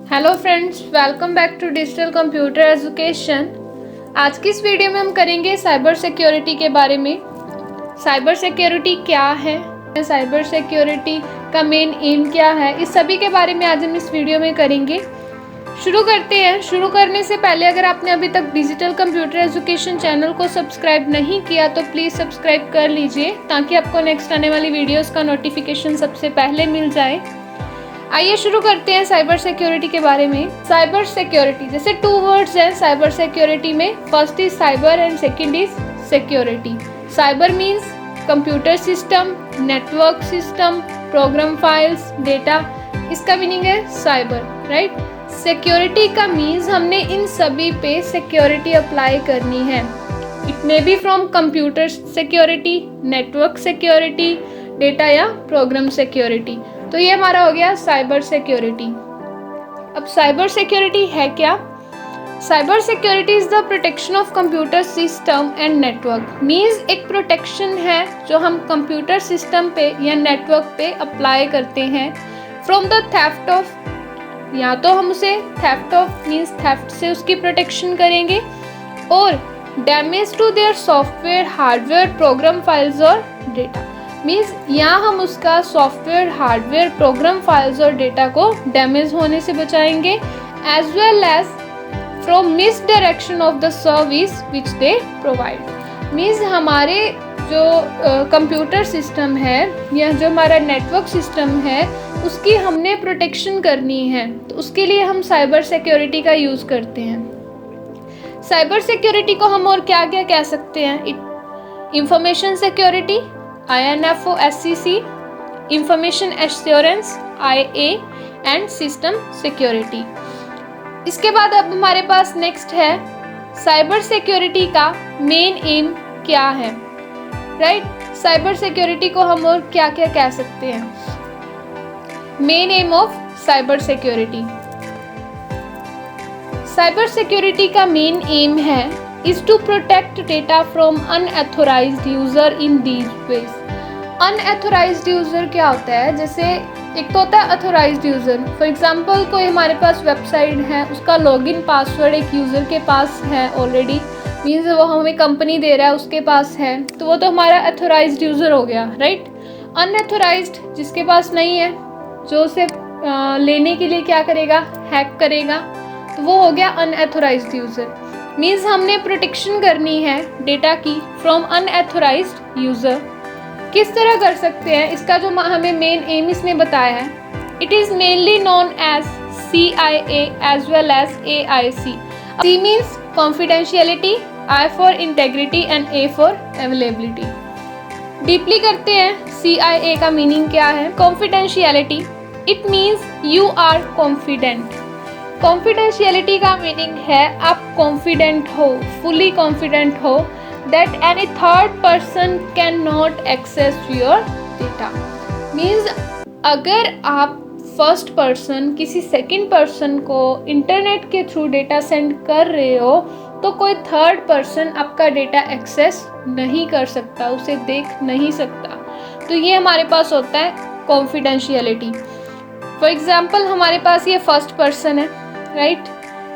Hello friends, welcome back to digital computer education. आज की इस वीडियो में हम करेंगे साइबर सिक्योरिटी के बारे में। साइबर सिक्योरिटी क्या है, साइबर सिक्योरिटी का मेन एम क्या है, इस सभी के बारे में आज हम इस वीडियो में करेंगे। शुरू करते हैं। शुरू करने से पहले अगर आपने अभी तक डिजिटल कंप्यूटर एजुकेशन चैनल को सब्सक्राइब नहीं किया तो प्लीज़ सब्सक्राइब कर लीजिए ताकि आपको नेक्स्ट आने वाली वीडियोस का नोटिफिकेशन सबसे पहले मिल जाए। आइए शुरू करते हैं साइबर सिक्योरिटी के बारे में। साइबर सिक्योरिटी जैसे टू वर्ड्स हैं साइबर सिक्योरिटी में। First is cyber and second is security. Cyber means computer system, network system, program files, data, इसका मीनिंग है साइबर, राइट। सिक्योरिटी का मीन्स हमने इन सभी पे सिक्योरिटी अप्लाई करनी है। It may be from computer security, network security, data या programme security. तो ये हमारा हो गया साइबर सिक्योरिटी। अब साइबर सिक्योरिटी है क्या? Cyber security is the protection of computer system and network. Means एक प्रोटेक्शन है जो हम कंप्यूटर सिस्टम पे या नेटवर्क पे अप्लाई करते हैं फ्रॉम द थेफ्ट ऑफ, या तो हम उसे थेफ्ट ऑफ मीन्स थेफ्ट से उसकी प्रोटेक्शन करेंगे, और damage to their software, hardware, program files और डेटा। मीन्स यहाँ हम उसका सॉफ्टवेयर, हार्डवेयर, प्रोग्राम फाइल्स और डेटा को डैमेज होने से बचाएंगे, as well as from misdirection of the service which they provide. Means हमारे जो कंप्यूटर सिस्टम है या जो हमारा नेटवर्क सिस्टम है उसकी हमने प्रोटेक्शन करनी है, तो उसके लिए हम साइबर सिक्योरिटी का यूज़ करते हैं। साइबर सिक्योरिटी को हम और क्या क्या कह सकते हैं? Information security INFO SCC, information assurance IA and system security. इसके बाद अब हमारे पास नेक्स्ट है साइबर सिक्योरिटी का मेन एम क्या है, राइट। साइबर सिक्योरिटी को हम और क्या क्या कह सकते हैं? Main M of cyber security. Cyber security का मेन एम है is to protect data from unauthorized user in these ways। unauthorized user क्या होता है? जैसे एक तो होता है authorized user। फॉर एग्जाम्पल कोई हमारे पास वेबसाइट है, उसका लॉगिन पासवर्ड एक यूज़र के पास है ऑलरेडी, मीन्स वो हमें कंपनी दे रहा है उसके पास है, तो वो तो हमारा authorized user हो गया, राइट। unauthorized जिसके पास नहीं है, जो उसे लेने के लिए क्या करेगा? हैक करेगा, तो वो हो गया unauthorized user। मीन्स हमने प्रोटेक्शन करनी है डेटा की फ्रॉम अनऑथोराइज्ड यूज़र। किस तरह कर सकते हैं? इसका जो हमें मेन एम इसमें बताया है, it is mainly known as CIA as well as AIC। C means confidentiality, I for integrity and A for availability. Deeply करते हैं। CIA का मीनिंग क्या है? Confidentiality, it means you are confident. Confidentiality का meaning है आप confident हो, fully confident हो that any third person can not access your data. Means अगर आप फर्स्ट पर्सन किसी सेकंड पर्सन को इंटरनेट के थ्रू डेटा सेंड कर रहे हो तो कोई थर्ड पर्सन आपका डेटा एक्सेस नहीं कर सकता, उसे देख नहीं सकता। तो ये हमारे पास होता है कॉन्फिडेंशियलिटी। फॉर एग्जाम्पल हमारे पास ये फर्स्ट पर्सन है, राइट।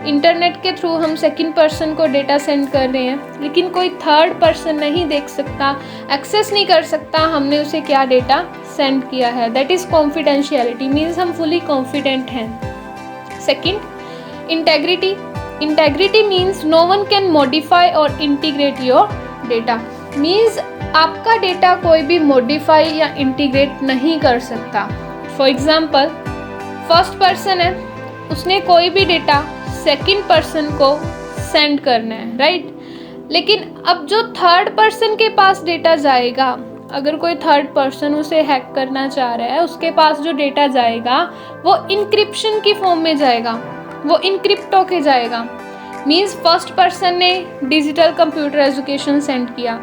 इंटरनेट के थ्रू हम सेकंड पर्सन को डेटा सेंड कर रहे हैं, लेकिन कोई थर्ड पर्सन नहीं देख सकता, एक्सेस नहीं कर सकता हमने उसे क्या डेटा सेंड किया है। That is confidentiality. मीन्स हम फुली कॉन्फिडेंट हैं। Second, integrity. Integrity means no one can modify और इंटीग्रेट योर डेटा। मीन्स आपका डेटा कोई भी मॉडिफाई या इंटीग्रेट नहीं कर सकता। फॉर एग्जाम्पल फर्स्ट पर्सन है, उसने कोई भी डेटा सेकंड पर्सन को सेंड करना है, राइट। लेकिन अब जो थर्ड पर्सन के पास डेटा जाएगा, अगर कोई थर्ड पर्सन उसे हैक करना चाह रहा है, उसके पास जो डेटा जाएगा वो इंक्रिप्शन की फॉर्म में जाएगा, वो इंक्रिप्ट होके जाएगा। मीन्स फर्स्ट पर्सन ने डिजिटल कंप्यूटर एजुकेशन सेंड किया,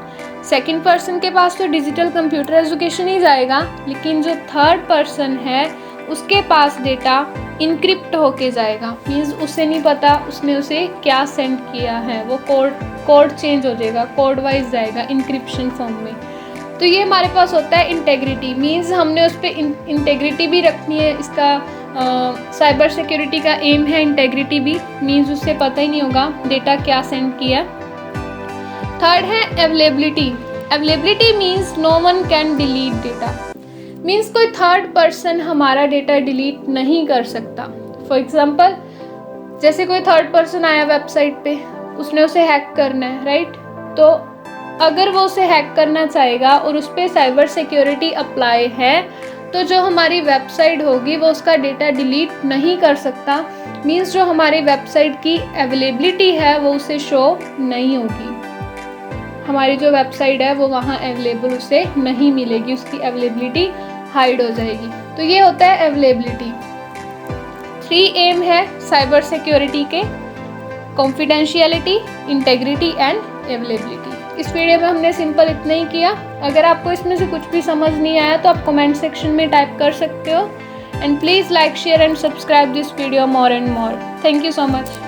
सेकंड पर्सन के पास तो डिजिटल कंप्यूटर एजुकेशन ही जाएगा, लेकिन जो थर्ड पर्सन है उसके पास डेटा इनक्रिप्ट होके जाएगा। मीन्स उसे नहीं पता उसने उसे क्या सेंड किया है, वो कोड चेंज हो जाएगा, कोड वाइज जाएगा इनक्रिप्शन फॉर्म में। तो ये हमारे पास होता है इंटेग्रिटी। मीन्स हमने उस पर इंटेग्रिटी भी रखनी है, इसका साइबर सिक्योरिटी का एम है इंटेग्रिटी भी, मीन्स उससे पता ही नहीं होगा डेटा क्या सेंड किया। थर्ड है availability. Availability means no one can delete data, means कोई थर्ड पर्सन हमारा डेटा डिलीट नहीं कर सकता। फॉर एग्जाम्पल, जैसे कोई थर्ड पर्सन आया वेबसाइट पे, उसने उसे हैक करना है, राइट? तो अगर वो उसे हैक करना चाहेगा और उस पर साइबर सिक्योरिटी अप्लाई है, तो जो हमारी वेबसाइट होगी वो उसका डेटा डिलीट नहीं कर सकता। मीन्स जो हमारी वेबसाइट की अवेलेबिलिटी है वो उसे शो नहीं होगी, हमारी जो वेबसाइट है वो वहाँ अवेलेबल उसे नहीं मिलेगी, उसकी अवेलेबिलिटी हाइड हो जाएगी। तो ये होता है अवेलेबिलिटी। 3 एम है साइबर सिक्योरिटी के, कॉन्फिडेंशियलिटी, इंटेग्रिटी एंड अवेलेबिलिटी। इस वीडियो में हमने सिंपल इतना ही किया। अगर आपको इसमें से कुछ भी समझ नहीं आया तो आप कमेंट सेक्शन में टाइप कर सकते हो। And please like, share and subscribe this video more and more. Thank you so much.